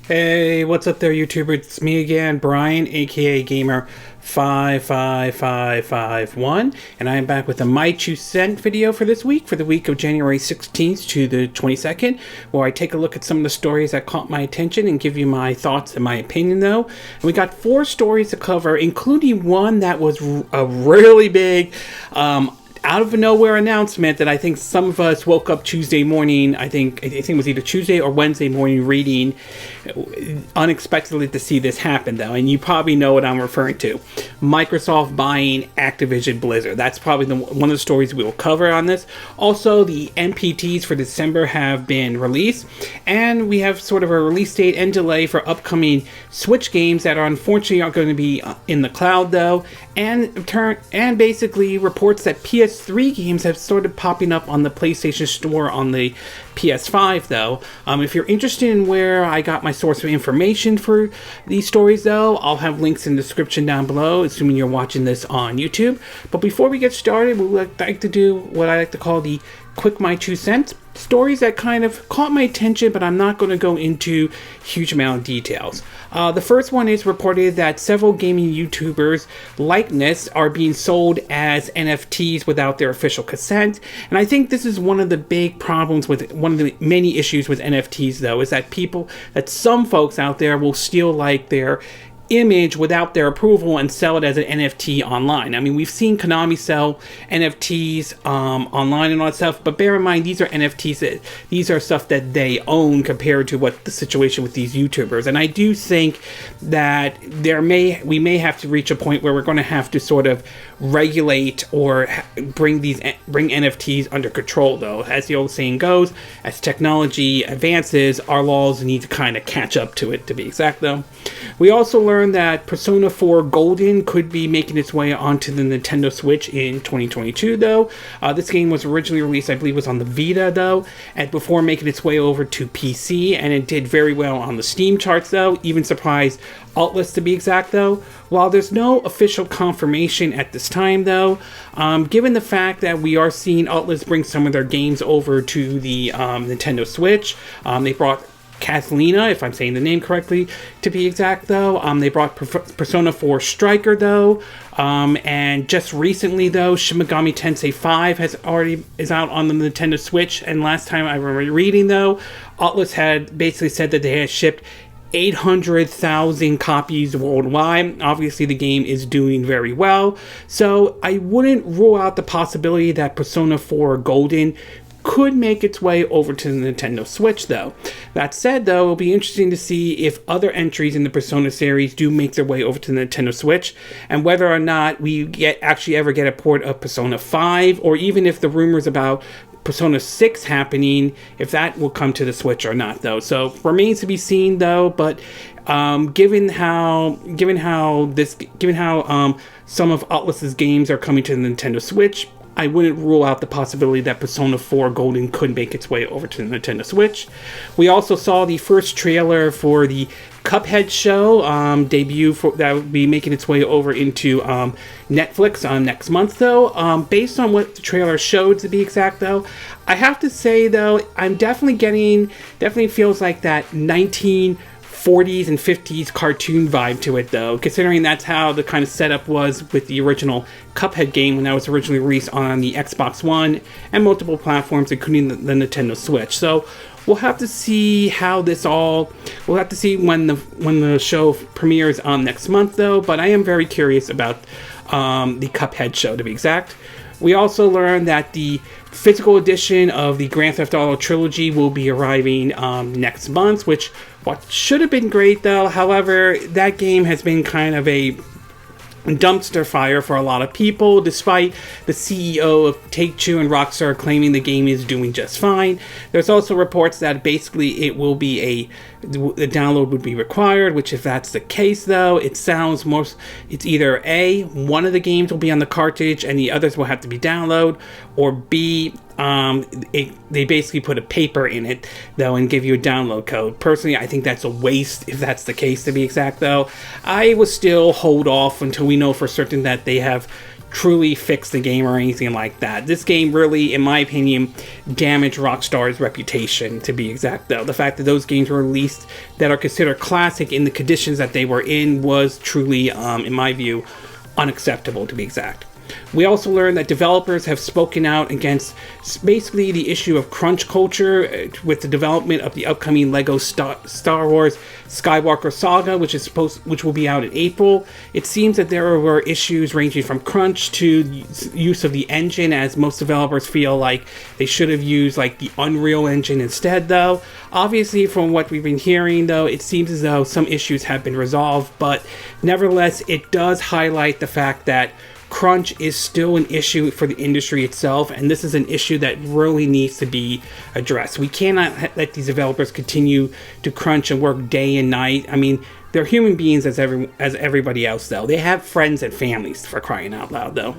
Hey, what's up there, YouTuber? It's me again, Brian, aka Gamer55551, and I am back with a My 2 Cent video for this week, for the week of January 16th to the 22nd, where I take a look at some of the stories that caught my attention and give you my thoughts and my opinion, though. And we got 4 stories to cover, including one that was a really big, out of nowhere announcement that I think some of us woke up Tuesday morning, I think it was either Tuesday or Wednesday morning, reading unexpectedly to see this happen, though, and you probably know what I'm referring to. Microsoft buying Activision Blizzard. That's probably one of the stories we will cover on this. Also, the NPDs for December have been released, and we have sort of a release date and delay for upcoming Switch games that are unfortunately are going to be in the cloud, though, and basically reports that PS3 games have started popping up on the PlayStation Store on the PS5, though. If you're interested in where I got my source of information for these stories, though, I'll have links in the description down below, assuming you're watching this on YouTube. But before we get started, we would like to do what I like to call the quick My 2 Cents. Stories that kind of caught my attention, but I'm not going to go into huge amount of details. The first one is reported that several gaming YouTubers' likeness are being sold as NFTs without their official consent. And I think this is one of the big problems with one of the many issues with NFTs, though, is that some folks out there will steal like their image without their approval and sell it as an NFT online. I mean, we've seen Konami sell NFTs online and all that stuff, but bear in mind, these are NFTs these are stuff that they own compared to what the situation with these YouTubers. And I do think that we may have to reach a point where we're going to have to sort of regulate or bring NFTs under control, though. As the old saying goes, as technology advances, our laws need to kind of catch up to it, to be exact, though. We also learned that Persona 4 Golden could be making its way onto the Nintendo Switch in 2022, though. This game was originally released, I believe, was on the Vita, though, and before making its way over to PC, and it did very well on the Steam charts, though, even surprised Aulx, to be exact, though. While there's no official confirmation at this time, though, given the fact that we are seeing Aulx bring some of their games over to the Nintendo Switch, they brought Catalina, if I'm saying the name correctly, to be exact, though. They brought Persona 4 Striker, though. And just recently, though, Shin Megami Tensei 5 is out on the Nintendo Switch. And last time I remember reading, though, Aulx had basically said that they had shipped 800,000 copies worldwide. Obviously, the game is doing very well. So I wouldn't rule out the possibility that Persona 4 Golden could make its way over to the Nintendo Switch, though. That said, though, it'll be interesting to see if other entries in the Persona series do make their way over to the Nintendo Switch, and whether or not we actually ever get a port of Persona 5, or even if the rumors about Persona 6 happening, if that will come to the Switch or not, though. So remains to be seen, though. But given how some of Aulx's games are coming to the Nintendo Switch, I wouldn't rule out the possibility that Persona 4 Golden could make its way over to the Nintendo Switch. We also saw the first trailer for the Cuphead show debut that will be making its way over into Netflix next month, though. Based on what the trailer showed, to be exact, though, I have to say, though, I'm definitely feels like that 1940s and 50s cartoon vibe to it, though, considering that's how the kind of setup was with the original Cuphead game when that was originally released on the Xbox One and multiple platforms, including the Nintendo Switch. So we'll have to see how we'll have to see when the show premieres next month, though, but I am very curious about the Cuphead show, to be exact. We also learned that the physical edition of the Grand Theft Auto trilogy will be arriving next month, which should have been great, though. However, that game has been kind of a dumpster fire for a lot of people, despite the CEO of Take-Two and Rockstar claiming the game is doing just fine. There's also reports that basically the download would be required, which if that's the case, though, it's either A, one of the games will be on the cartridge and the others will have to be downloaded, or B, they basically put a paper in it, though, and give you a download code. Personally, I think that's a waste if that's the case, to be exact, though. I will still hold off until we know for certain that they have truly fix the game or anything like that. This game really, in my opinion, damaged Rockstar's reputation, to be exact, though. The fact that those games were released that are considered classic in the conditions that they were in was truly, in my view, unacceptable, to be exact. We also learned that developers have spoken out against basically the issue of crunch culture with the development of the upcoming Lego Star Wars Skywalker Saga, which will be out in April. It seems that there were issues ranging from crunch to use of the engine, as most developers feel like they should have used like the Unreal Engine instead, though. Obviously, from what we've been hearing, though, it seems as though some issues have been resolved, but nevertheless, it does highlight the fact that crunch is still an issue for the industry itself, and this is an issue that really needs to be addressed. We cannot let these developers continue to crunch and work day and night. I mean, they're human beings as everybody else, though. They have friends and families, for crying out loud, though.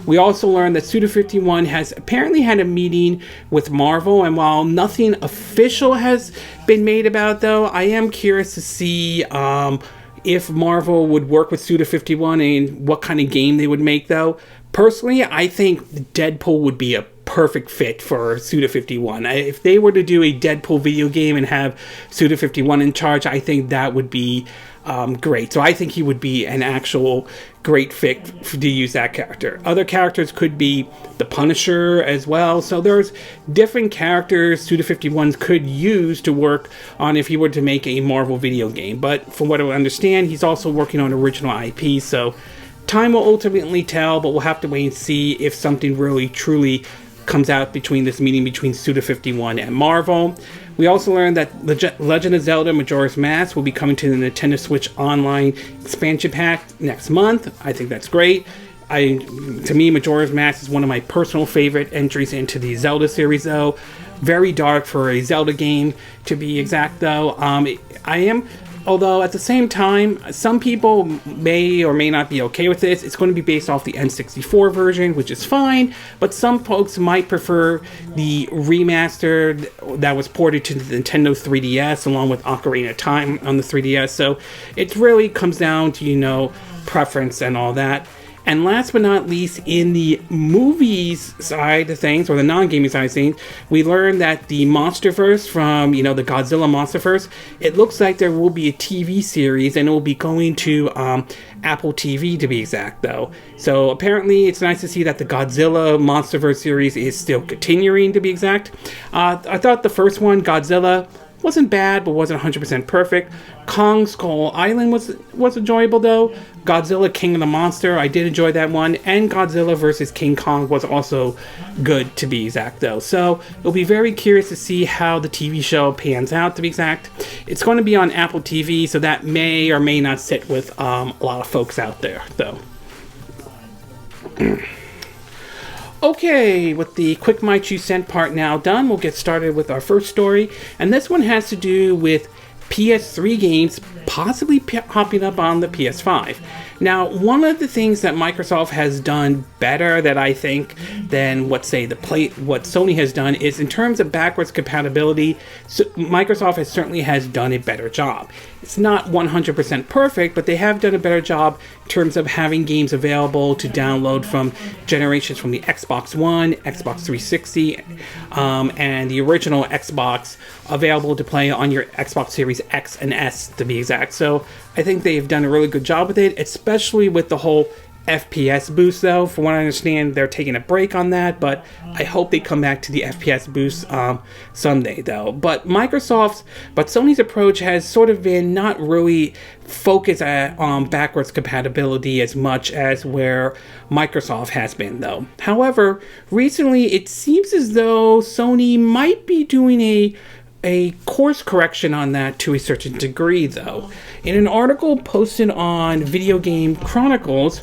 We also learned that Suda51 has apparently had a meeting with Marvel, and while nothing official has been made about, though, I am curious to see if Marvel would work with Suda51 and what kind of game they would make, though. Personally, I think Deadpool would be a perfect fit for Suda51. If they were to do a Deadpool video game and have Suda51 in charge, I think that would be great. So I think he would be an actual great fit to use that character. Other characters could be the Punisher as well. So there's different characters Suda51 could use to work on if he were to make a Marvel video game. But from what I understand, he's also working on original IP. So time will ultimately tell, but we'll have to wait and see if something really truly comes out between this meeting between Suda51 and Marvel. We also learned that Legend of Zelda Majora's Mask will be coming to the Nintendo Switch Online expansion pack next month. I think that's great. To me, Majora's Mask is one of my personal favorite entries into the Zelda series, though. Very dark for a Zelda game, to be exact, though. Although at the same time, some people may or may not be okay with this. It's going to be based off the N64 version, which is fine, but some folks might prefer the remaster that was ported to the Nintendo 3DS along with Ocarina of Time on the 3DS. So it really comes down to, preference and all that. And last but not least, in the movies side of things, or the non-gaming side of things, we learned that the Monsterverse from, the Godzilla Monsterverse, it looks like there will be a TV series, and it will be going to Apple TV, to be exact, though. So apparently, it's nice to see that the Godzilla Monsterverse series is still continuing, to be exact. I thought the first one, Godzilla, wasn't bad, but wasn't 100% perfect. Kong Skull Island was enjoyable, though. Godzilla King of the Monster, I did enjoy that one. And Godzilla vs. King Kong was also good, to be exact, though. So, it'll be very curious to see how the TV show pans out, to be exact. It's going to be on Apple TV, so that may or may not sit with a lot of folks out there, though. Okay, with the quick My 2 Cent part now done, we'll get started with our first story. And this one has to do with PS3 games possibly popping up on the PS5. Now, one of the things that Microsoft has done better that I think than what Sony has done is in terms of backwards compatibility, Microsoft has done a better job. It's not 100% perfect, but they have done a better job in terms of having games available to download from generations from the Xbox One, Xbox 360, and the original Xbox available to play on your Xbox Series X and S, to be exact. So I think they've done a really good job with it, especially with the whole FPS boost, though. From what I understand, they're taking a break on that, but I hope they come back to the FPS boost someday, though. But Sony's approach has sort of been not really focused on backwards compatibility as much as where Microsoft has been, though. However, recently it seems as though Sony might be doing a course correction on that to a certain degree, though. In an article posted on Video Game Chronicles,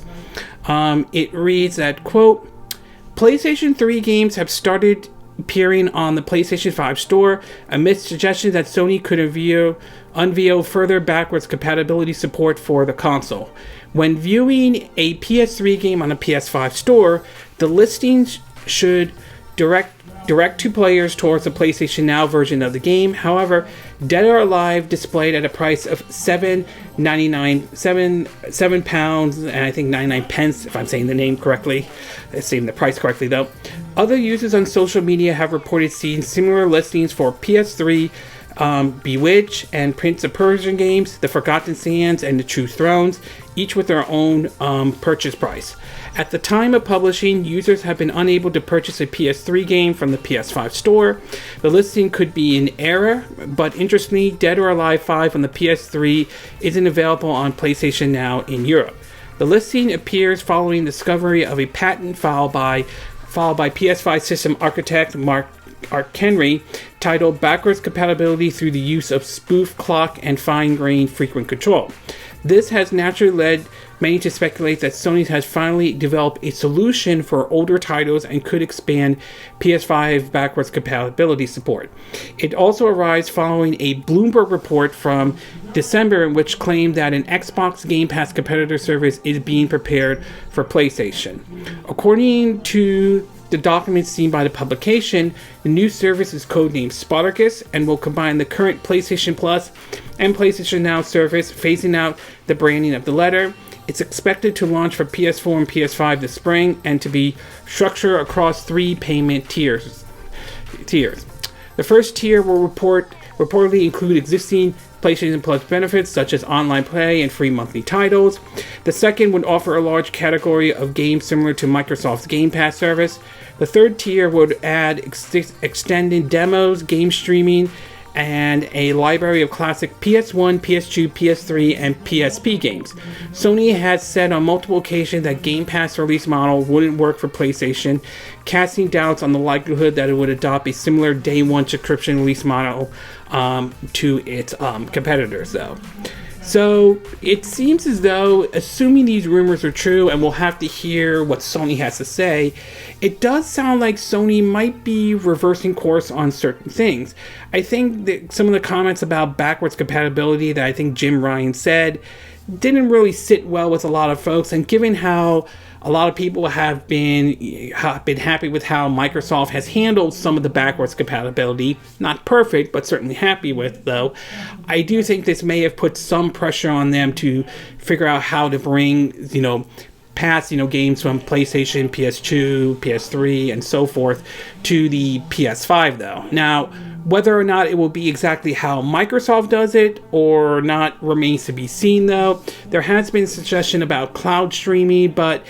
it reads that, quote, PlayStation 3 games have started appearing on the PlayStation 5 store amidst suggestions that Sony could unveil further backwards compatibility support for the console. When viewing a PS3 game on a PS5 store, the listings should direct direct to players towards the PlayStation Now version of the game. However, Dead or Alive displayed at a price of £7.99 and I think 99 pence, if I'm saying the name correctly. Saying the price correctly though. Other users on social media have reported seeing similar listings for PS3, Bewitch and Prince of Persia games, The Forgotten Sands and The True Thrones, each with their own purchase price. At the time of publishing, users have been unable to purchase a PS3 game from the PS5 store. The listing could be an error, but interestingly, Dead or Alive 5 on the PS3 isn't available on PlayStation Now in Europe. The listing appears following discovery of a patent filed by PS5 system architect Mark Henry, titled Backwards Compatibility Through the Use of Spoof Clock and Fine-Grained Frequent Control. This has naturally led many to speculate that Sony has finally developed a solution for older titles and could expand PS5 backwards compatibility support. It also arrives following a Bloomberg report from December in which claimed that an Xbox Game Pass competitor service is being prepared for PlayStation. According to the documents seen by the publication, the new service is codenamed Spartacus and will combine the current PlayStation Plus and PlayStation Now service, phasing out the branding of the letter. It's expected to launch for PS4 and PS5 this spring and to be structured across 3 payment tiers. The first tier will reportedly include existing PlayStation Plus benefits such as online play and free monthly titles. The second would offer a large category of games similar to Microsoft's Game Pass service. The third tier would add extended demos, game streaming, and a library of classic PS1, PS2, PS3, and PSP games. Sony has said on multiple occasions that Game Pass release model wouldn't work for PlayStation, casting doubts on the likelihood that it would adopt a similar day one subscription release model to its competitors though. So it seems as though, assuming these rumors are true, and we'll have to hear what Sony has to say, it does sound like Sony might be reversing course on certain things. I think that some of the comments about backwards compatibility that I think Jim Ryan said didn't really sit well with a lot of folks, and given how a lot of people have been happy with how Microsoft has handled some of the backwards compatibility. Not perfect, but certainly happy with, though. I do think this may have put some pressure on them to figure out how to bring, past, games from PlayStation, PS2, PS3, and so forth to the PS5, though. Now, whether or not it will be exactly how Microsoft does it or not remains to be seen, though. There has been a suggestion about cloud streaming, but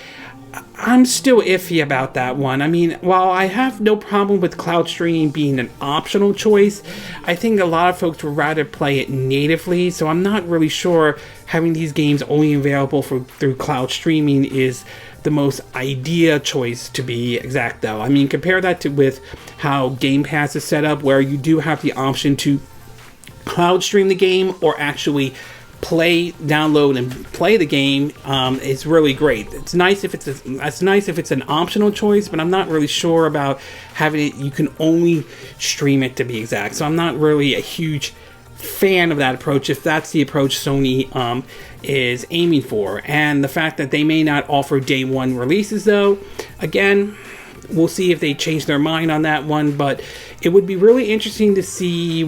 I'm still iffy about that one. I mean, while I have no problem with cloud streaming being an optional choice, I think a lot of folks would rather play it natively, so I'm not really sure having these games only available through cloud streaming is the most ideal choice, to be exact, though. I mean, compare that with how Game Pass is set up, where you do have the option to cloud stream the game or actually download and play the game. It's really great. It's nice if it's an optional choice, but I'm not really sure about having it. You can only stream it, to be exact. So I'm not really a huge fan of that approach, if that's the approach Sony is aiming for. And the fact that they may not offer day one releases, though, again, we'll see if they change their mind on that one. But it would be really interesting to see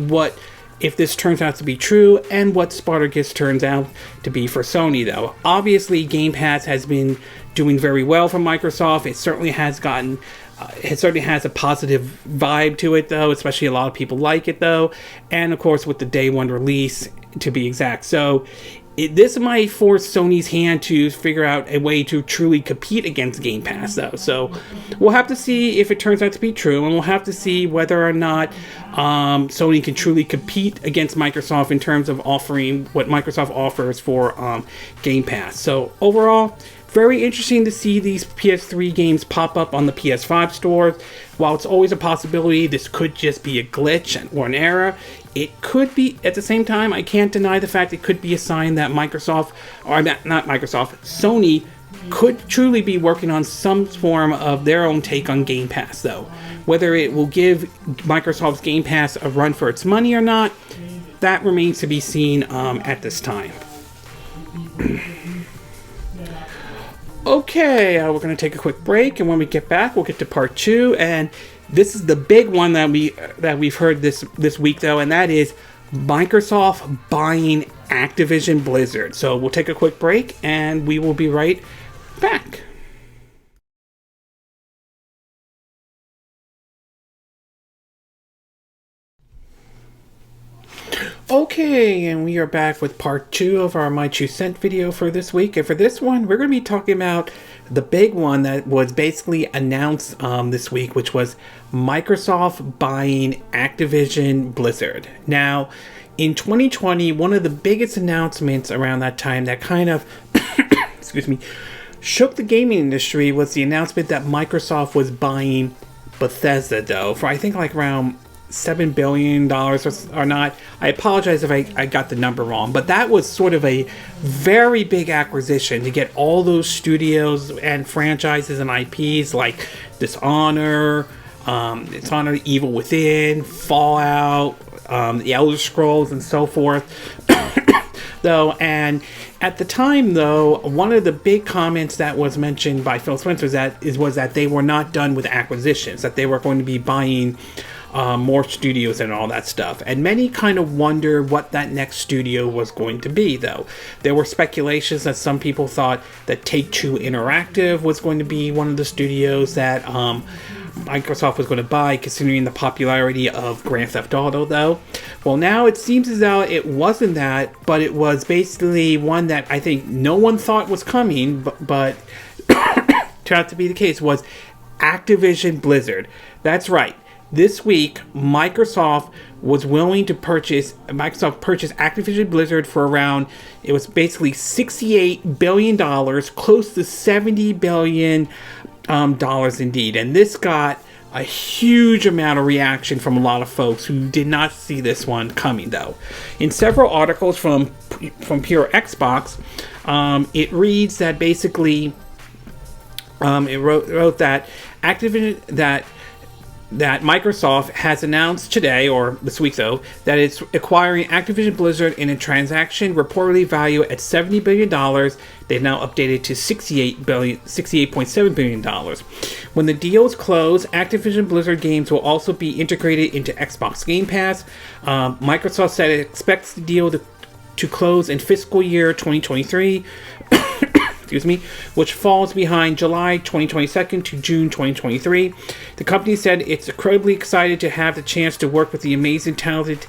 if this turns out to be true, and what Spartacus turns out to be for Sony, though. Obviously, Game Pass has been doing very well for Microsoft. It certainly has a positive vibe to it, though, especially a lot of people like it, though. And, of course, with the day one release, to be exact. So, this might force Sony's hand to figure out a way to truly compete against Game Pass, though. So we'll have to see if it turns out to be true, and we'll have to see whether or not Sony can truly compete against Microsoft in terms of offering what Microsoft offers for Game Pass. So overall, very interesting to see these PS3 games pop up on the PS5 stores. While it's always a possibility this could just be a glitch or an error, it could be, at the same time, I can't deny the fact it could be a sign that Sony could truly be working on some form of their own take on Game Pass, though. Whether it will give Microsoft's Game Pass a run for its money or not, that remains to be seen at this time. Okay, we're going to take a quick break, and when we get back, we'll get to part 2. And this is the big one that we've heard this week, though, and that is Microsoft buying Activision Blizzard. So we'll take a quick break, and we will be right back. Okay, and we are back with part 2 of our My 2 Cent video for this week. And for this one, we're going to be talking about the big one that was basically announced this week, which was Microsoft buying Activision Blizzard. Now, in 2020, one of the biggest announcements around that time that kind of, excuse me, shook the gaming industry was the announcement that Microsoft was buying Bethesda, for I think like around $7 billion or not. I apologize if I got the number wrong, but that was sort of a very big acquisition to get all those studios and franchises and IPs like Dishonored, Evil Within, Fallout, the Elder Scrolls, and so forth. And at the time, though, one of the big comments that was mentioned by Phil Spencer was that they were not done with acquisitions, that they were going to be buying more studios and all that stuff. And many kind of wonder what that next studio was going to be, though. There were speculations that some people thought that Take-Two Interactive was going to be one of the studios that Microsoft was going to buy, considering the popularity of Grand Theft Auto, though. Well, now it seems as though it wasn't that, but it was basically one that I think no one thought was coming, but turned out to be the case, was Activision Blizzard. That's right. This week, Microsoft purchased Activision Blizzard for around, it was basically $68 billion, close to $70 billion indeed. And this got a huge amount of reaction from a lot of folks who did not see this one coming, though. In several articles from Pure Xbox, it reads that basically, it wrote that Activision, that Microsoft has announced today, or this week though, that it's acquiring Activision Blizzard in a transaction reportedly valued at $70 billion. They've now updated to $68.7 billion. When the deals close, Activision Blizzard games will also be integrated into Xbox Game Pass. Microsoft said it expects the deal to close in fiscal year 2023. Which falls behind July 2022 to June 2023. The company said it's incredibly excited to have the chance to work with the amazing, talented,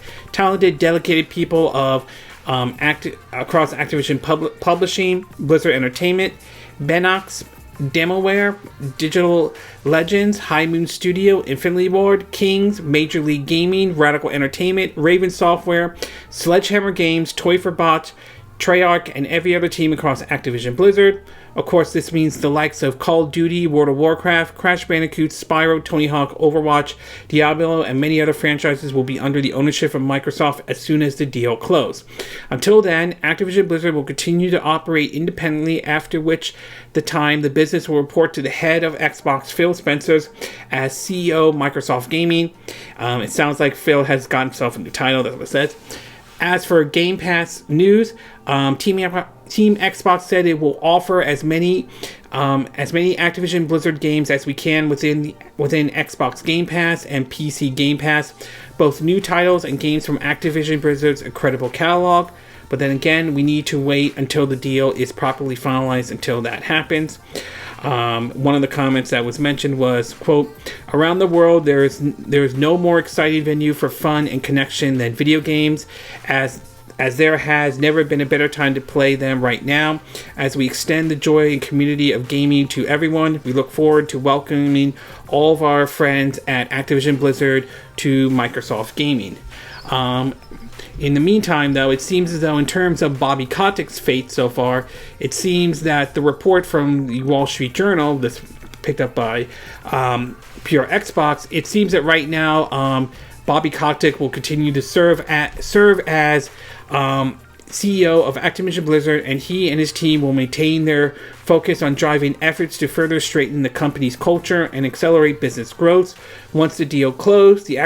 dedicated people of across Activision Publishing, Blizzard Entertainment, Benox, Demoware, Digital Legends, High Moon Studio, Infinity Ward, Kings, Major League Gaming, Radical Entertainment, Raven Software, Sledgehammer Games, Toy for Bots, Treyarch, and every other team across Activision Blizzard. Of course, this means the likes of Call of Duty, World of Warcraft, Crash Bandicoot, Spyro, Tony Hawk, Overwatch, Diablo, and many other franchises will be under the ownership of Microsoft as soon as the deal closes. Until then, Activision Blizzard will continue to operate independently, after which the time the business will report to the head of Xbox, Phil Spencer, as CEO of Microsoft Gaming. It sounds like Phil has got himself a new title, that's what it says. As for Game Pass news, Team Xbox said it will offer as many Activision Blizzard games as we can within Xbox Game Pass and PC Game Pass, both new titles and games from Activision Blizzard's incredible catalog. But then again, we need to wait until the deal is properly finalized until that happens. One of the comments that was mentioned was, quote, "Around the world, there is no more exciting venue for fun and connection than video games, as there has never been a better time to play them right now. As we extend the joy and community of gaming to everyone, we look forward to welcoming all of our friends at Activision Blizzard to Microsoft Gaming." In the meantime, though, it seems as though in terms of Bobby Kotick's fate so far, it seems that the report from the Wall Street Journal, this picked up by Pure Xbox, it seems that right now Bobby Kotick will continue to serve as CEO of Activision Blizzard, and he and his team will maintain their focus on driving efforts to further strengthen the company's culture and accelerate business growth. Once the deal closed, the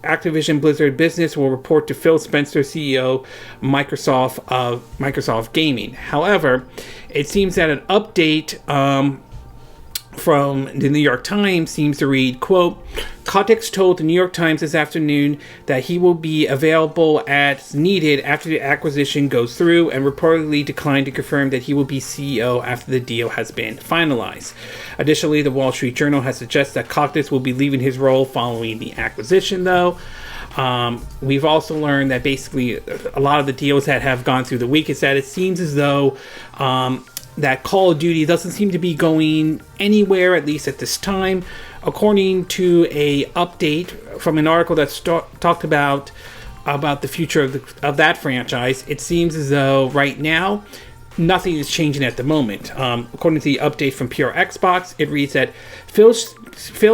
Activision Blizzard business will report to Phil Spencer, CEO of Microsoft Gaming. However, it seems that an update from the New York Times seems to read, quote, Kotick told the New York Times this afternoon that he will be available as needed after the acquisition goes through, and reportedly declined to confirm that he will be CEO after the deal has been finalized. Additionally, the Wall Street Journal has suggested that Kotick will be leaving his role following the acquisition, though. We've also learned that basically a lot of the deals that have gone through the week is that it seems as though that Call of Duty doesn't seem to be going anywhere, at least at this time. According to a update from an article that talked about the future of that franchise, it seems as though right now nothing is changing at the moment. According to the update from Pure Xbox, it reads that Phil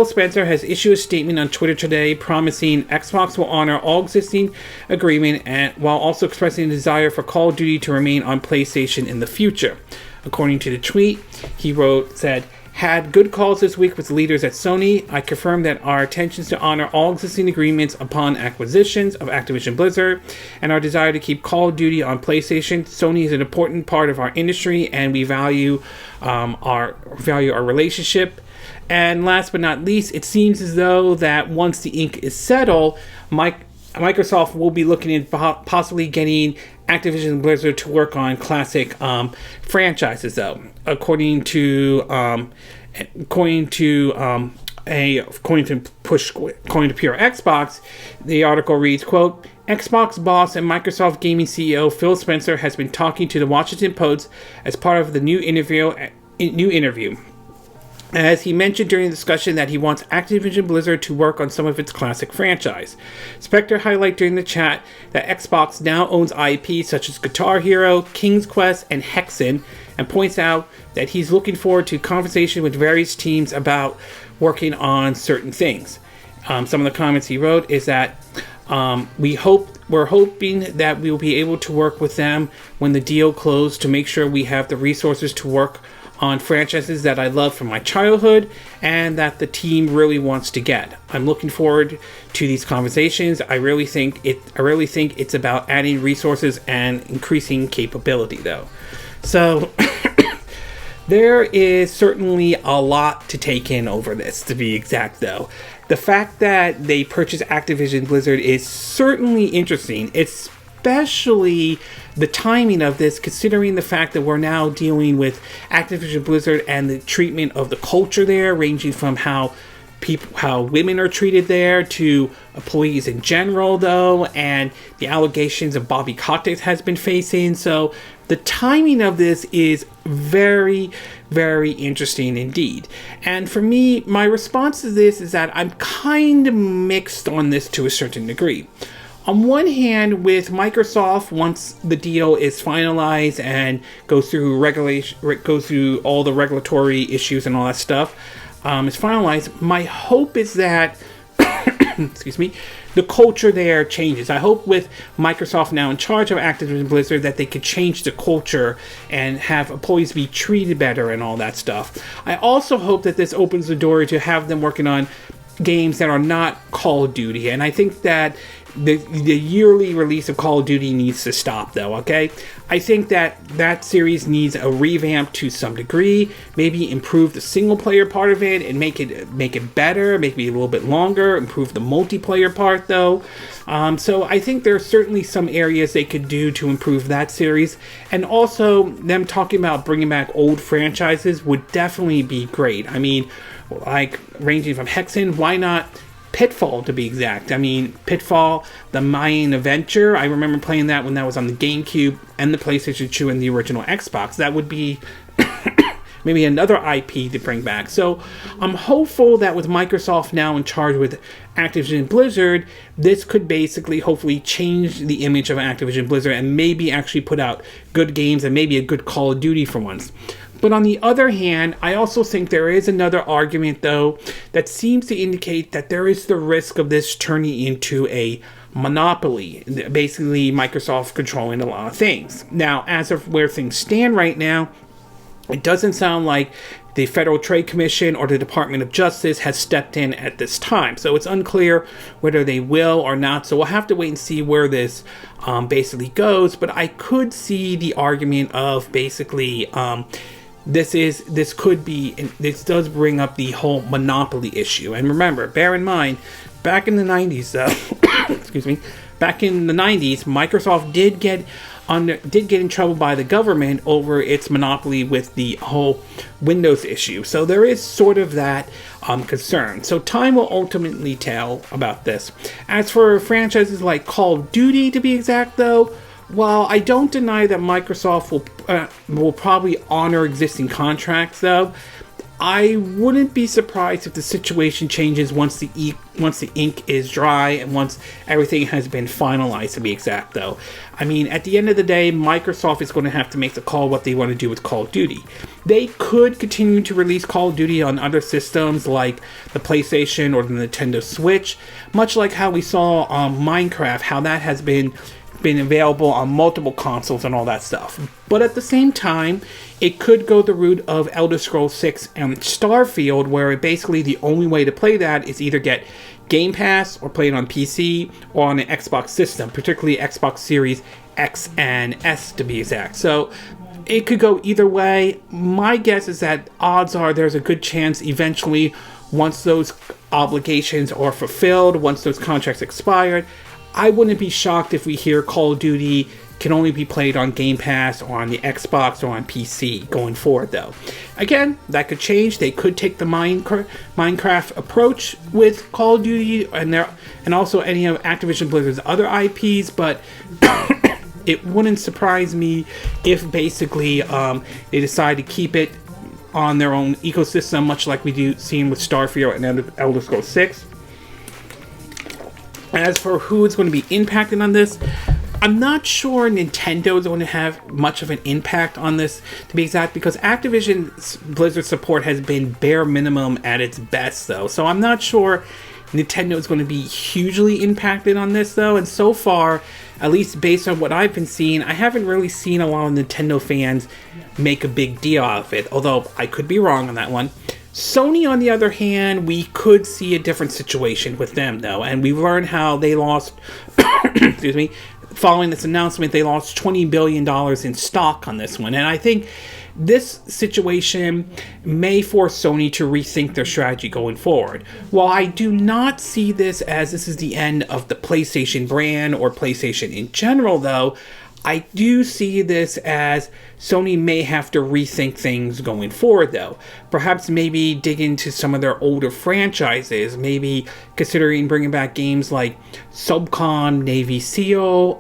Spencer has issued a statement on Twitter today promising Xbox will honor all existing agreement, and while also expressing a desire for Call of Duty to remain on PlayStation in the future. According to the tweet, he said, had good calls this week with leaders at Sony. I confirm that our intentions to honor all existing agreements upon acquisitions of Activision Blizzard and our desire to keep Call of Duty on PlayStation. Sony is an important part of our industry, and we value our relationship. And last but not least, it seems as though that once the ink is settled, Microsoft will be looking at possibly getting Activision Blizzard to work on classic franchises, though. According to Pure Xbox, the article reads, quote, Xbox boss and Microsoft Gaming CEO Phil Spencer has been talking to the Washington Post as part of the new interview. As he mentioned during the discussion that he wants Activision Blizzard to work on some of its classic franchise. Spectre highlighted during the chat that Xbox now owns IP such as Guitar Hero, King's Quest, and Hexen, and points out that he's looking forward to conversation with various teams about working on certain things. Some of the comments he wrote is that we're hoping that we will be able to work with them when the deal closed to make sure we have the resources to work on franchises that I love from my childhood and that the team really wants to get. I'm looking forward to these conversations. I really think it's about adding resources and increasing capability, though. So there is certainly a lot to take in over this, to be exact, though. The fact that they purchased Activision Blizzard is certainly interesting. Especially the timing of this, considering the fact that we're now dealing with Activision Blizzard and the treatment of the culture there, ranging from how women are treated there to employees in general, though, and the allegations of Bobby Kotick has been facing. So the timing of this is very, very interesting indeed. And for me, my response to this is that I'm kind of mixed on this to a certain degree. On one hand, with Microsoft, once the deal is finalized and goes through all the regulatory issues and all that stuff, is finalized, my hope is that, excuse me, the culture there changes. I hope with Microsoft now in charge of Activision Blizzard that they could change the culture and have employees be treated better and all that stuff. I also hope that this opens the door to have them working on games that are not Call of Duty, and I think that the yearly release of Call of Duty needs to stop, though, okay? I think that series needs a revamp to some degree, maybe improve the single-player part of it and make it better, maybe a little bit longer, improve the multiplayer part, though. So I think there are certainly some areas they could do to improve that series, and also them talking about bringing back old franchises would definitely be great. I mean, like ranging from Hexen, why not Pitfall, to be exact? I mean, Pitfall, the Mayan Adventure, I remember playing that when that was on the GameCube and the PlayStation 2 and the original Xbox. That would be maybe another IP to bring back. So I'm hopeful that with Microsoft now in charge with Activision Blizzard, this could basically hopefully change the image of Activision Blizzard and maybe actually put out good games and maybe a good Call of Duty for once. But on the other hand, I also think there is another argument, though, that seems to indicate that there is the risk of this turning into a monopoly, basically Microsoft controlling a lot of things. Now, as of where things stand right now, it doesn't sound like the Federal Trade Commission or the Department of Justice has stepped in at this time. So it's unclear whether they will or not. So we'll have to wait and see where this basically goes. But I could see the argument of basically this does bring up the whole monopoly issue. And remember, bear in mind, back in the 90s, excuse me, back in the 90s, Microsoft did get in trouble by the government over its monopoly with the whole Windows issue. So there is sort of that concern. So time will ultimately tell about this. As for franchises like Call of Duty, to be exact, though, while I don't deny that Microsoft will probably honor existing contracts, though, I wouldn't be surprised if the situation changes once the ink is dry and once everything has been finalized, to be exact, though. I mean, at the end of the day, Microsoft is going to have to make the call what they want to do with Call of Duty. They could continue to release Call of Duty on other systems like the PlayStation or the Nintendo Switch, much like how we saw Minecraft, how that has been available on multiple consoles and all that stuff. But at the same time, it could go the route of Elder Scrolls 6 and Starfield, where basically the only way to play that is either get Game Pass or play it on PC or on an Xbox system, particularly Xbox Series X and S to be exact. So it could go either way. My guess is that odds are there's a good chance eventually, once those obligations are fulfilled, once those contracts expired, I wouldn't be shocked if we hear Call of Duty can only be played on Game Pass or on the Xbox or on PC going forward, though. Again, that could change. They could take the Minecraft approach with Call of Duty and also any of Activision Blizzard's other IPs, but it wouldn't surprise me if basically they decide to keep it on their own ecosystem, much like we do seen with Starfield and Elder Scrolls 6. As for who is going to be impacted on this, I'm not sure Nintendo is going to have much of an impact on this, to be exact, because Activision Blizzard support has been bare minimum at its best, though. So I'm not sure Nintendo is going to be hugely impacted on this, though. And so far, at least based on what I've been seeing, I haven't really seen a lot of Nintendo fans make a big deal out of it, although I could be wrong on that one. Sony, on the other hand, we could see a different situation with them, though, and we've learned how they lost, excuse me, following this announcement, they lost $20 billion in stock on this one, and I think this situation may force Sony to rethink their strategy going forward. While I do not see this as this is the end of the PlayStation brand or PlayStation in general, though, I do see this as Sony may have to rethink things going forward, though. Perhaps maybe dig into some of their older franchises, maybe considering bringing back games like Subcon, Navy SEAL,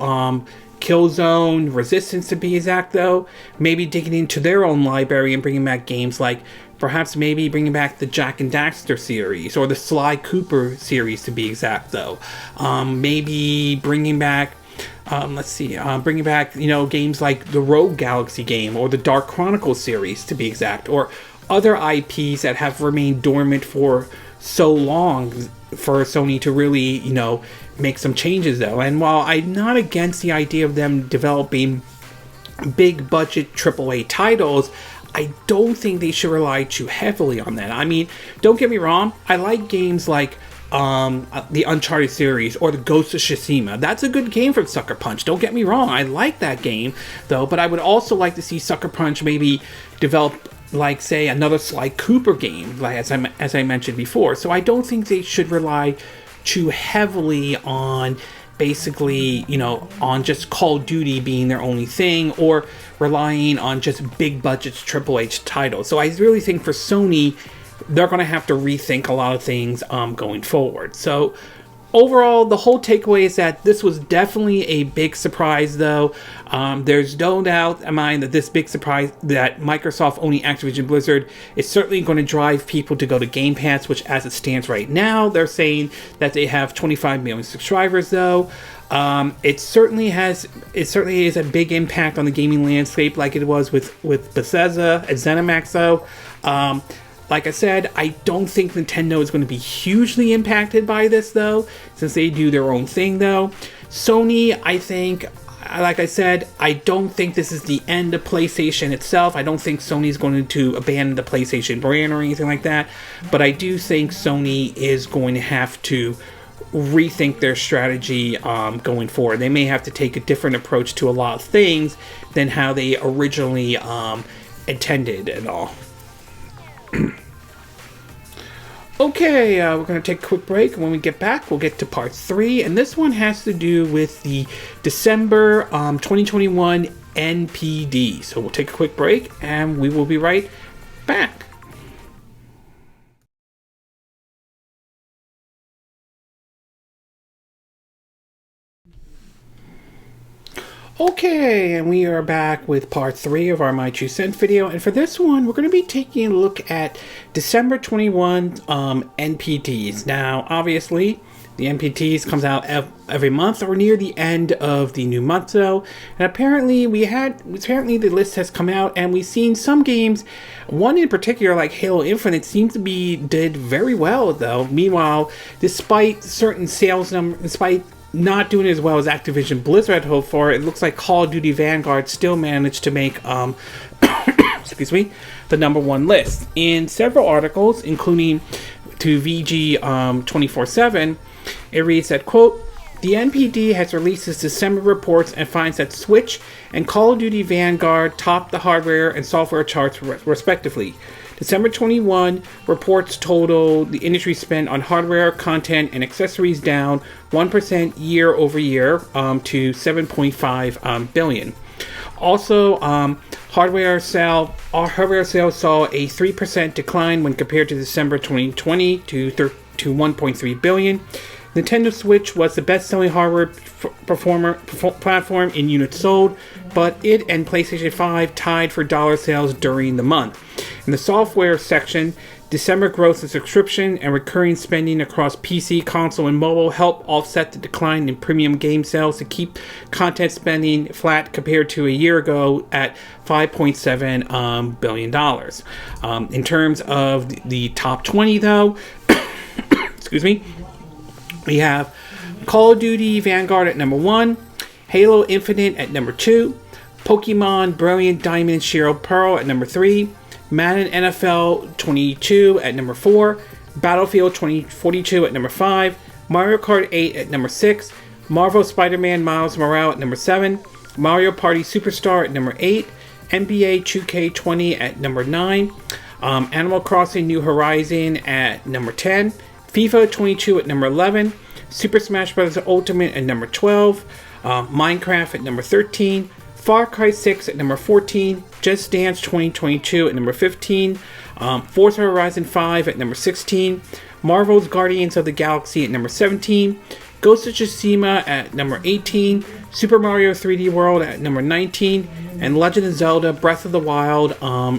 Killzone, Resistance to be exact, though. Maybe digging into their own library and bringing back games like perhaps maybe bringing back the Jak and Daxter series or the Sly Cooper series to be exact, though. Maybe bringing back bringing back, games like the Rogue Galaxy game or the Dark Chronicles series, to be exact, or other IPs that have remained dormant for so long for Sony to really, make some changes, though. And while I'm not against the idea of them developing big budget AAA titles, I don't think they should rely too heavily on that. I mean, don't get me wrong, I like games like the Uncharted series or the Ghost of Tsushima. That's a good game from Sucker Punch. Don't get me wrong, I like that game, though, but I would also like to see Sucker Punch maybe develop, like, say, another Sly Cooper game, like as I mentioned before. So I don't think they should rely too heavily on basically, on just Call of Duty being their only thing, or relying on just big budgets AAA titles. So I really think for Sony, they're going to have to rethink a lot of things going forward. So overall, the whole takeaway is that this was definitely a big surprise, though. There's no doubt in mind that this big surprise that Microsoft owning Activision Blizzard is certainly going to drive people to go to Game Pass, which as it stands right now, they're saying that they have 25 million subscribers, though. It certainly is a big impact on the gaming landscape, like it was with Bethesda and ZeniMax, though. Like I said, I don't think Nintendo is going to be hugely impacted by this, though, since they do their own thing, though. Sony, I think, like I said, I don't think this is the end of PlayStation itself. I don't think Sony's going to abandon the PlayStation brand or anything like that. But I do think Sony is going to have to rethink their strategy going forward. They may have to take a different approach to a lot of things than how they originally intended and all. Okay, we're going to take a quick break. When we get back, we'll get to part 3. And this one has to do with the December 2021 NPD. So we'll take a quick break and we will be right back. Okay, and we are back with part 3 of our My 2 Cent video, and for this one, we're going to be taking a look at December 21 NPDs. Now, obviously, the NPDs comes out every month or near the end of the new month, though, and apparently the list has come out, and we've seen some games, one in particular, like Halo Infinite, seems to be did very well, though. Meanwhile, despite certain sales numbers, despite not doing as well as Activision Blizzard had hoped for, it looks like Call of Duty Vanguard still managed to make excuse me, the #1 list. In several articles, including to VG 24/7, it reads that, quote, "The NPD has released its December reports and finds that Switch and Call of Duty Vanguard topped the hardware and software charts respectively. December 21 reports total the industry spend on hardware, content, and accessories down 1% year over year to $7.5 billion. Also, hardware sales saw a 3% decline when compared to December 2020 to 1.3 billion. Nintendo Switch was the best-selling hardware platform in units sold, but it and PlayStation 5 tied for dollar sales during the month. In the software section, December growth in subscription and recurring spending across PC, console, and mobile helped offset the decline in premium game sales to keep content spending flat compared to a year ago at $5.7 billion. In terms of the top 20, though, excuse me, we have Call of Duty Vanguard at #1, Halo Infinite at #2, Pokemon Brilliant Diamond Shield Pearl at #3, Madden NFL 22 at #4, Battlefield 2042 at #5, Mario Kart 8 at #6, Marvel Spider-Man Miles Morales at #7, Mario Party Superstar at #8, NBA 2K20 at #9, Animal Crossing New Horizon at #10, FIFA 22 at #11, Super Smash Bros. Ultimate at #12, Minecraft at #13, Far Cry 6 at #14, Just Dance 2022 at #15, Forza Horizon 5 at #16, Marvel's Guardians of the Galaxy at #17, Ghost of Tsushima at #18, Super Mario 3D World at #19, and Legend of Zelda Breath of the Wild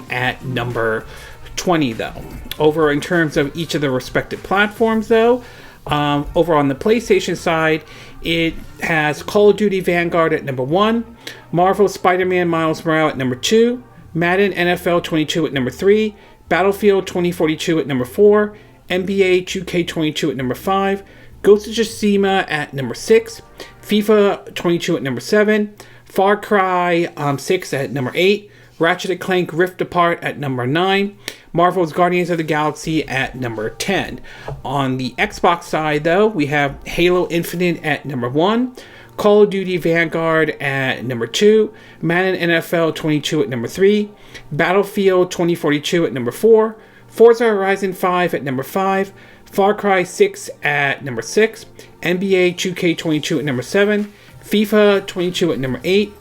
at #20, though. Over in terms of each of the respective platforms, though, over on the PlayStation side, it has Call of Duty Vanguard at #1, Marvel Spider-Man Miles Morales at #2, Madden NFL 22 at #3, Battlefield 2042 at #4, NBA 2K22 at #5, Ghost of Tsushima at #6, FIFA 22 at #7, Far Cry 6 at #8, Ratchet & Clank Rift Apart at #9, Marvel's Guardians of the Galaxy at #10. On the Xbox side, though, we have Halo Infinite at #1, Call of Duty Vanguard at #2, Madden NFL 22 at #3, Battlefield 2042 at #4, Forza Horizon 5 at #5, Far Cry 6 at #6, NBA 2K22 at #7, FIFA 22 at #8,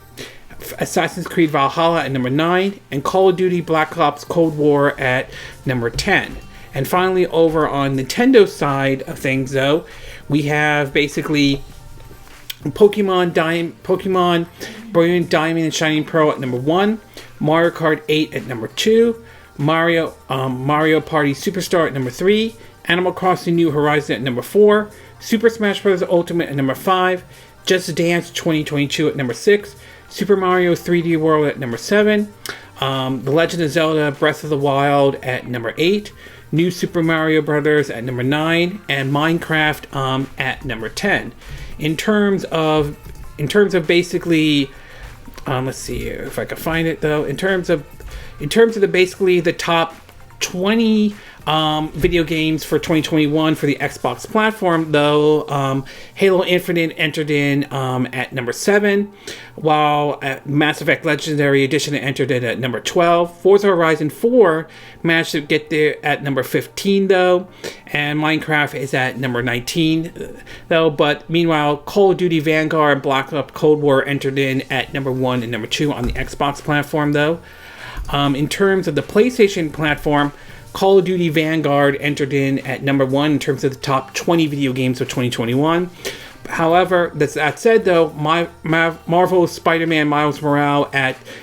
Assassin's Creed Valhalla at #9, and Call of Duty Black Ops Cold War at #10. And finally, over on Nintendo's side of things, though, we have basically Pokemon Brilliant Diamond and Shining Pearl at #1, Mario Kart 8 at #2, Mario Party Superstar at #3, Animal Crossing New Horizon at #4, Super Smash Bros. Ultimate at #5, Just Dance 2022 at #6, Super Mario 3D World at #7, The Legend of Zelda Breath of the Wild at #8, New Super Mario Brothers at #9, and Minecraft at #10. In terms of in terms of basically, let's see if I can find it though. In terms of the basically the top 20 video games for 2021 for the Xbox platform, though, Halo Infinite entered in at number 7, while Mass Effect Legendary Edition entered in at number 12. Forza Horizon 4 managed to get there at number 15, though, and Minecraft is at number 19, though. But meanwhile, Call of Duty Vanguard and Black Ops Cold War entered in at number 1 and number 2 on the Xbox platform, though. In terms of the PlayStation platform, Call of Duty Vanguard entered in at number 1 in terms of the top 20 video games of 2021. However, that said, though, Marvel's Spider-Man Miles Morales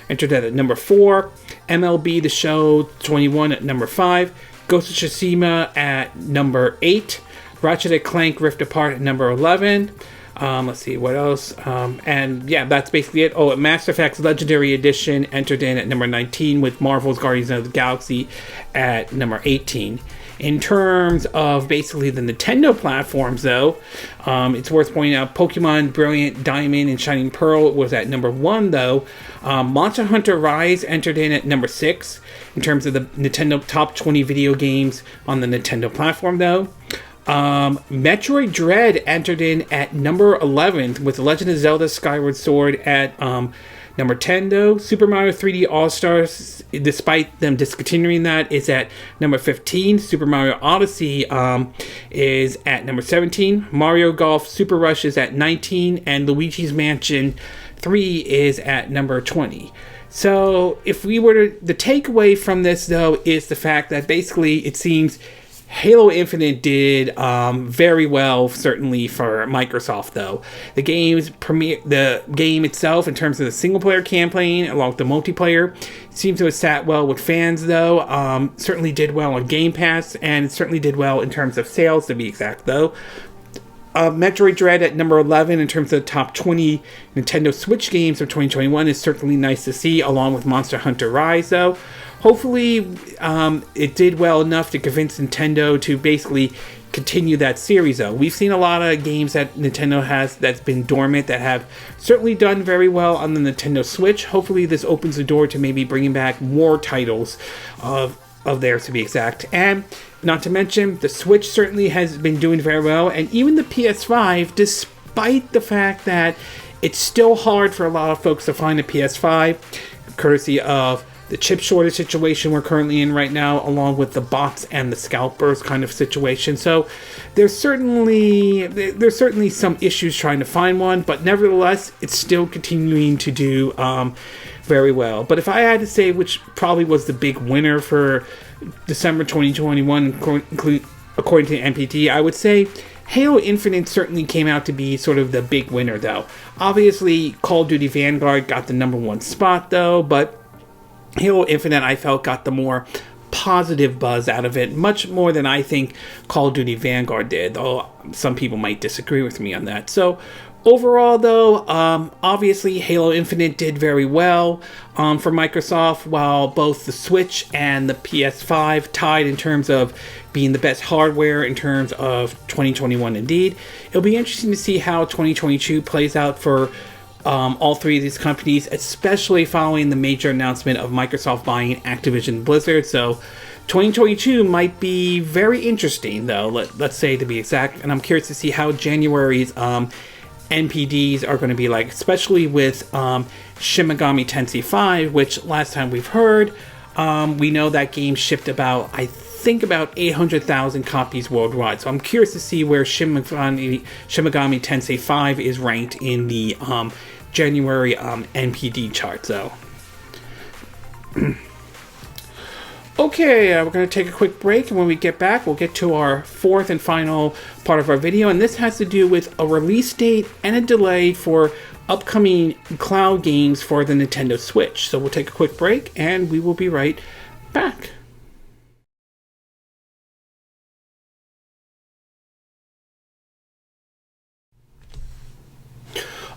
entered at number 4, MLB The Show 21 at number 5, Ghost of Tsushima at number 8, Ratchet & Clank Rift Apart at number 11. Let's see what else. And yeah, that's basically it. Oh, Mass Effect Legendary Edition entered in at number 19 with Marvel's Guardians of the Galaxy at number 18. In terms of basically the Nintendo platforms, though, it's worth pointing out Pokemon Brilliant Diamond and Shining Pearl was at number 1, though. Monster Hunter Rise entered in at number 6 in terms of the Nintendo top 20 video games on the Nintendo platform, though. Metroid Dread entered in at number 11 with The Legend of Zelda Skyward Sword at number 10, though. Super Mario 3D All-Stars, despite them discontinuing that, is at number 15. Super Mario Odyssey is at number 17. Mario Golf Super Rush is at 19. And Luigi's Mansion 3 is at number 20. So if we were to, the takeaway from this, though, is the fact that basically it seems Halo Infinite did very well, certainly for Microsoft, though. The game itself, in terms of the single-player campaign, along with the multiplayer, seems to have sat well with fans, though. Certainly did well on Game Pass, and certainly did well in terms of sales, to be exact, though. Metroid Dread at number 11 in terms of the top 20 Nintendo Switch games of 2021 is certainly nice to see, along with Monster Hunter Rise, though. Hopefully, it did well enough to convince Nintendo to basically continue that series, though. We've seen a lot of games that Nintendo has that's been dormant that have certainly done very well on the Nintendo Switch. Hopefully, this opens the door to maybe bringing back more titles of theirs, to be exact. And not to mention, the Switch certainly has been doing very well, and even the PS5, despite the fact that it's still hard for a lot of folks to find a PS5, courtesy of the chip shortage situation we're currently in right now, along with the bots and the scalpers kind of situation. So there's certainly some issues trying to find one, but nevertheless, it's still continuing to do very well. But if I had to say which probably was the big winner for December 2021, according to NPD, I would say Halo Infinite certainly came out to be sort of the big winner, though. Obviously, Call of Duty Vanguard got the number 1 spot, though, but Halo Infinite, I felt, got the more positive buzz out of it, much more than I think Call of Duty Vanguard did, though some people might disagree with me on that. So overall, though, obviously Halo Infinite did very well for Microsoft, while both the Switch and the PS5 tied in terms of being the best hardware in terms of 2021 indeed. It'll be interesting to see how 2022 plays out for all three of these companies, especially following the major announcement of Microsoft buying Activision Blizzard. So 2022 might be very interesting, though, let's say, to be exact. And I'm curious to see how January's NPDs are going to be like, especially with Shin Megami Tensei 5, which last time we've heard, we know that game shipped about 800,000 copies worldwide. So I'm curious to see where Shin Megami Tensei 5 is ranked in the January NPD chart. So okay, we're going to take a quick break, and when we get back, we'll get to our fourth and final part of our video, and this has to do with a release date and a delay for upcoming cloud games for the Nintendo Switch. So we'll take a quick break, and we will be right back.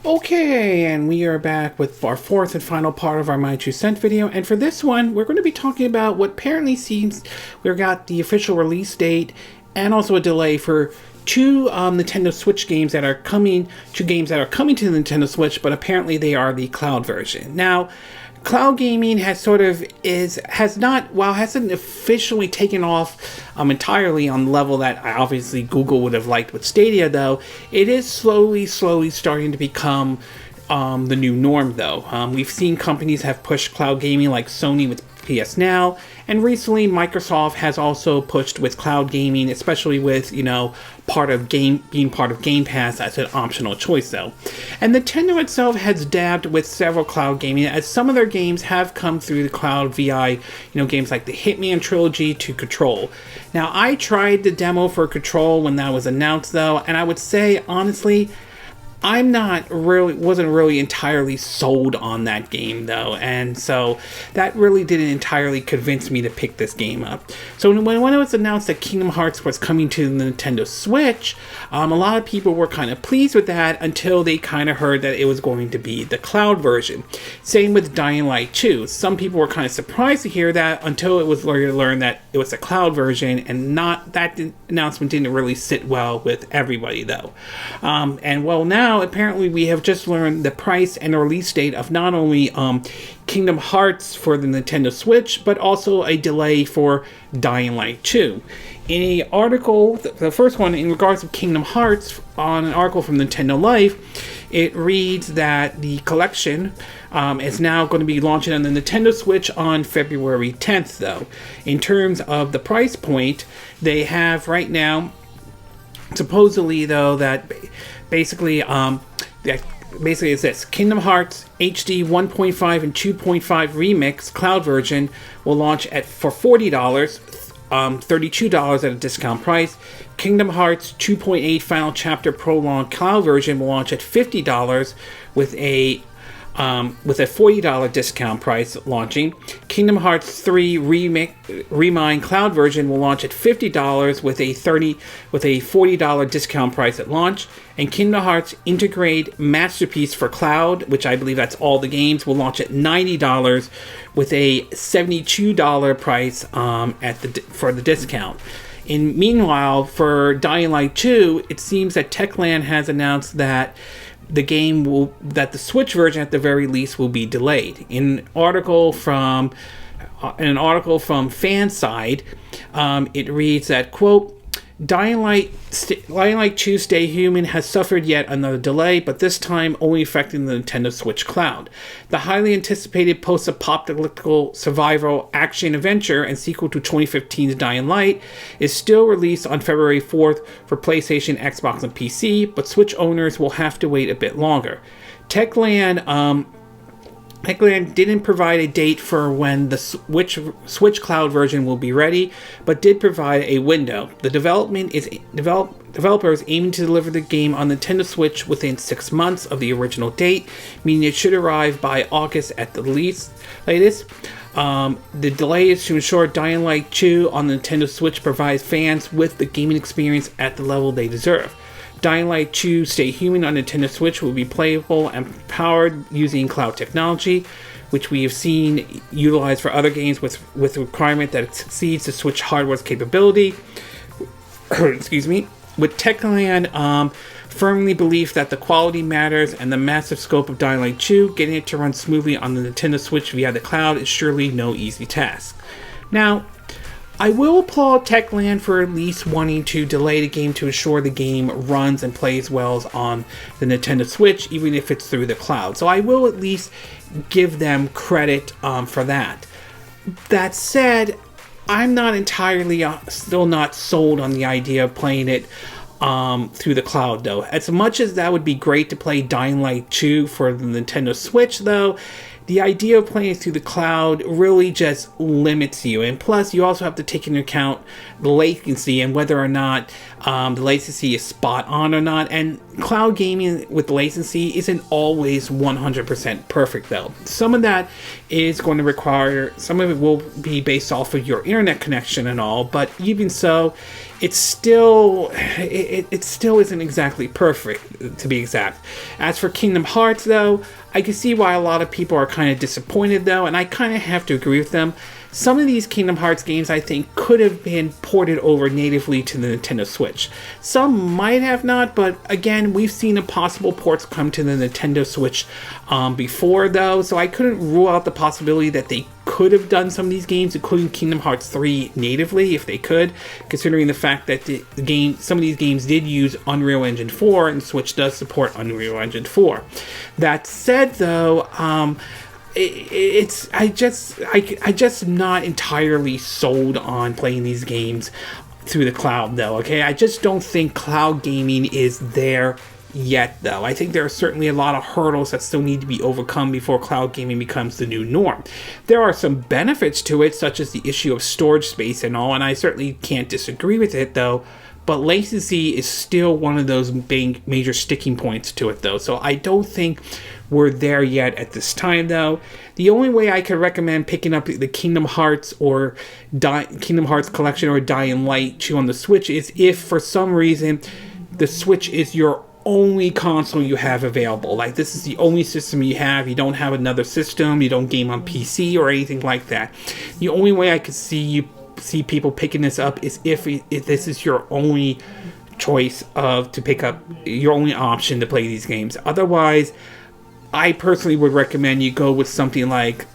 Okay, and we are back with our fourth and final part of our My 2 Cent video, and for this one, we're going to be talking about what apparently seems we got the official release date and also a delay for two Nintendo Switch games that are coming, to the Nintendo Switch, but apparently they are the cloud version. Now, cloud gaming hasn't officially taken off entirely on the level that obviously Google would have liked with Stadia, though. It is slowly starting to become the new norm, though. We've seen companies have pushed cloud gaming like Sony with PS Now, and recently Microsoft has also pushed with cloud gaming, especially with, being part of Game Pass as an optional choice, though. And Nintendo itself has dabbed with several cloud gaming, as some of their games have come through the cloud via, games like the Hitman trilogy to Control. Now, I tried the demo for Control when that was announced, though, and I would say, honestly, wasn't really entirely sold on that game, though, and so that really didn't entirely convince me to pick this game up. So when it was announced that Kingdom Hearts was coming to the Nintendo Switch, a lot of people were kind of pleased with that until they kind of heard that it was going to be the cloud version. Same with Dying Light 2. Some people were kind of surprised to hear that until it was learned that it was a cloud version, and that announcement didn't really sit well with everybody, though. And well, now apparently we have just learned the price and the release date of not only Kingdom Hearts for the Nintendo Switch, but also a delay for Dying Light 2. In an article, the first one in regards to Kingdom Hearts, on an article from Nintendo Life, it reads that the collection is now going to be launching on the Nintendo Switch on February 10th, though. In terms of the price point, they have right now, supposedly, though, that basically it's this: Kingdom Hearts HD 1.5 and 2.5 Remix Cloud version will launch for $40, $32 at a discount price. Kingdom Hearts 2.8 Final Chapter Prologue Cloud version will launch at $50 with a $40 discount price launching. Kingdom Hearts 3 Remind Cloud version will launch at $50 with a $40 discount price at launch. And Kingdom Hearts Integrate Masterpiece for Cloud, which I believe that's all the games, will launch at $90 with a $72 price for the discount. Meanwhile, for Dying Light 2, it seems that Techland has announced that the Switch version at the very least will be delayed. In an article from Fanside, it reads that, quote, Dying Light 2 Stay Human has suffered yet another delay, but this time only affecting the Nintendo Switch Cloud. The highly anticipated post-apocalyptic survival action-adventure and sequel to 2015's Dying Light is still released on February 4th for PlayStation, Xbox, and PC, but Switch owners will have to wait a bit longer. Techland didn't provide a date for when the Switch Cloud version will be ready, but did provide a window. The developer is aiming to deliver the game on Nintendo Switch within 6 months of the original date, meaning it should arrive by August at the latest. The delay is to ensure Dying Light 2 on the Nintendo Switch provides fans with the gaming experience at the level they deserve. Dying Light 2 Stay Human on Nintendo Switch will be playable and powered using cloud technology, which we have seen utilized for other games with the requirement that it succeeds the Switch hardware's capability. Excuse me. With Techland firmly belief that the quality matters and the massive scope of Dying Light 2, getting it to run smoothly on the Nintendo Switch via the cloud is surely no easy task. Now, I will applaud Techland for at least wanting to delay the game to ensure the game runs and plays well on the Nintendo Switch, even if it's through the cloud. So I will at least give them credit for that. That said, I'm not entirely still not sold on the idea of playing it through the cloud, though. As much as that would be great to play Dying Light 2 for the Nintendo Switch, though, the idea of playing through the cloud really just limits you. And plus, you also have to take into account the latency and whether or not the latency is spot on or not. And cloud gaming with latency isn't always 100% perfect, though. Some of that is going to require, some of it will be based off of your internet connection and all, but even so, it still isn't exactly perfect, to be exact. As for Kingdom Hearts, though, I can see why a lot of people are kind of disappointed, though, and I kind of have to agree with them. some of these Kingdom Hearts games I think could have been ported over natively to the Nintendo Switch. Some might have not, but again, we've seen impossible ports come to the Nintendo Switch before though, so I couldn't rule out the possibility that they could have done some of these games, including Kingdom Hearts 3 natively, if they could, considering the fact that some of these games did use Unreal Engine 4, and Switch does support Unreal Engine 4. That said, though, I just not entirely sold on playing these games through the cloud, though. Okay, I just don't think cloud gaming is there yet, though. I think there are certainly a lot of hurdles that still need to be overcome before cloud gaming becomes the new norm. There are some benefits to it, such as the issue of storage space and all, and I certainly can't disagree with it, though. But latency is still one of those major sticking points to it, though. So I don't think we're there yet at this time, though. The only way I could recommend picking up the Kingdom Hearts or Kingdom Hearts Collection or Dying Light 2 on the Switch is if, for some reason, the Switch is your only console you have available. Like, this is the only system you have. You don't have another system. You don't game on PC or anything like that. The only way I could see people picking this up is if this is your only choice to pick up, your only option to play these games. Otherwise, I personally would recommend you go with something like,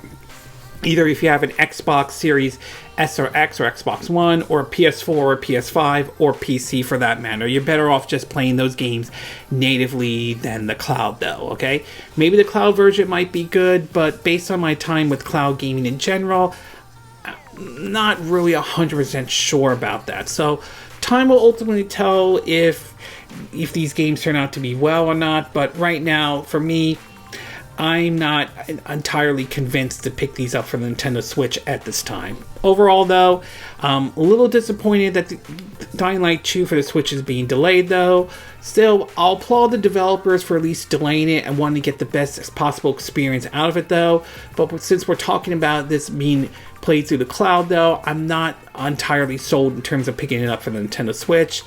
either if you have an Xbox Series S or X or Xbox One, or PS4 or PS5 or PC for that matter. You're better off just playing those games natively than the cloud, though, okay? Maybe the cloud version might be good, but based on my time with cloud gaming in general, I'm not really 100% sure about that. So time will ultimately tell if these games turn out to be well or not, but right now, for me, I'm not entirely convinced to pick these up for the Nintendo Switch at this time. Overall, though, a little disappointed that the Dying Light 2 for the Switch is being delayed, though. Still, I'll applaud the developers for at least delaying it and wanting to get the best possible experience out of it, though. But since we're talking about this being played through the cloud, though, I'm not entirely sold in terms of picking it up for the Nintendo Switch.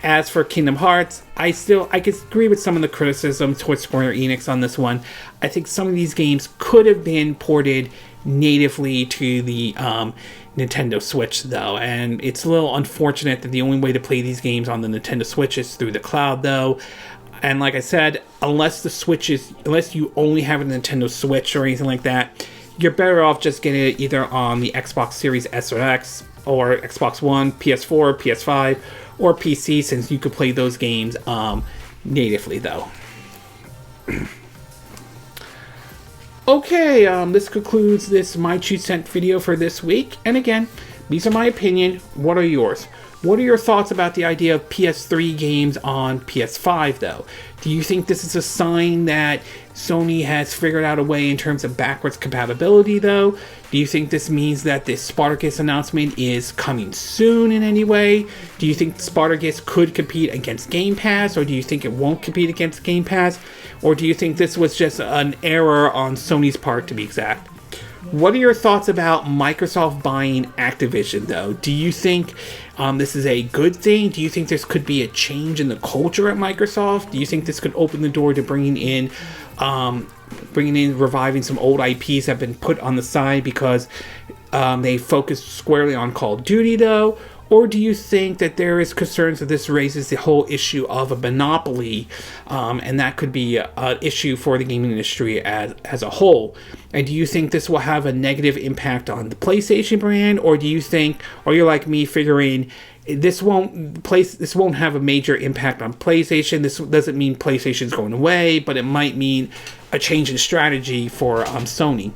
As for Kingdom Hearts, I could agree with some of the criticism towards Square Enix on this one. I think some of these games could have been ported natively to the Nintendo Switch, though, and it's a little unfortunate that the only way to play these games on the Nintendo Switch is through the cloud, though. And like I said, unless you only have a Nintendo Switch or anything like that, you're better off just getting it either on the Xbox Series S or X, or Xbox One, PS4, PS5, or PC, since you could play those games natively, though. Okay, this concludes this My 2 Cent video for this week. And again, these are my opinion. What are yours? What are your thoughts about the idea of PS3 games on PS5, though? Do you think this is a sign that Sony has figured out a way in terms of backwards compatibility, though? Do you think this means that this Spartacus announcement is coming soon in any way? Do you think Spartacus could compete against Game Pass, or do you think it won't compete against Game Pass? Or do you think this was just an error on Sony's part, to be exact? What are your thoughts about Microsoft buying Activision, though? Do you think this is a good thing? Do you think this could be a change in the culture at Microsoft? Do you think this could open the door to bringing in, reviving some old IPs that have been put on the side because they focus squarely on Call of Duty, though? Or do you think that there is concerns that this raises the whole issue of a monopoly, and that could be an issue for the gaming industry as a whole? And do you think this will have a negative impact on the PlayStation brand, or do you think, or you're like me figuring this won't have a major impact on PlayStation? This doesn't mean PlayStation's going away, but it might mean a change in strategy for Sony.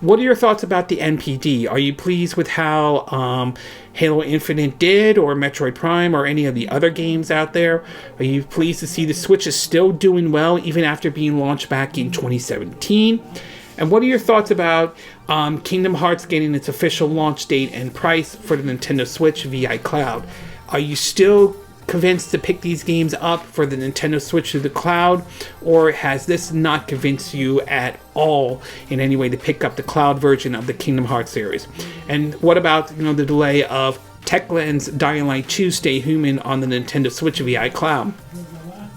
What are your thoughts about the NPD? Are you pleased with how Halo Infinite did, or Metroid Prime, or any of the other games out there? Are you pleased to see the Switch is still doing well even after being launched back in 2017? And what are your thoughts about Kingdom Hearts getting its official launch date and price for the Nintendo Switch via cloud? Are you still convinced to pick these games up for the Nintendo Switch to the cloud, or has this not convinced you at all in any way to pick up the cloud version of the Kingdom Hearts series? And what about the delay of Techland's Dying Light 2 Stay Human on the Nintendo Switch via cloud?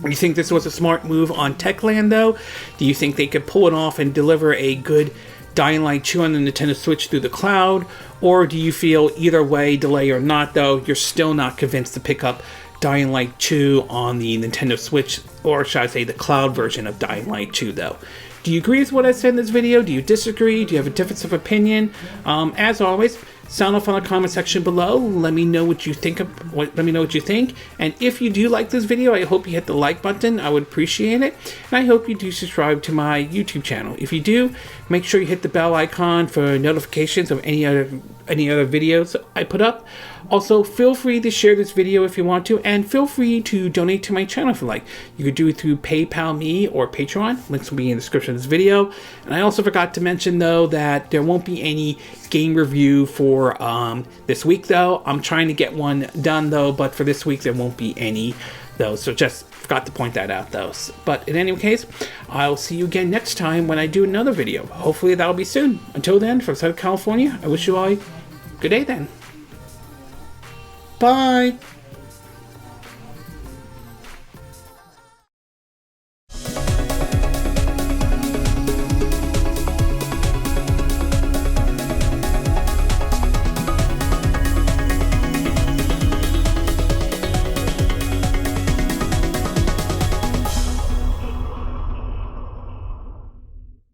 Do you think this was a smart move on Techland, though? Do you think they could pull it off and deliver a good Dying Light 2 on the Nintendo Switch through the cloud? Or do you feel either way, delay or not though, you're still not convinced to pick up Dying Light 2 on the Nintendo Switch, or should I say the cloud version of Dying Light 2 though? Do you agree with what I said in this video? Do you disagree? Do you have a difference of opinion? As always, sound off on the comment section below. Let me know what you think. Let me know what you think. And if you do like this video, I hope you hit the like button. I would appreciate it. And I hope you do subscribe to my YouTube channel. If you do, make sure you hit the bell icon for notifications of any other videos I put up. Also, feel free to share this video if you want to, and feel free to donate to my channel if you like. You could do it through PayPal Me or Patreon. Links will be in the description of this video. And I also forgot to mention, though, that there won't be any game review for this week, though. I'm trying to get one done, though, but for this week, there won't be any, though. So just forgot to point that out, though. But in any case, I'll see you again next time when I do another video. Hopefully, that'll be soon. Until then, from Southern California, I wish you all a good day then. Bye.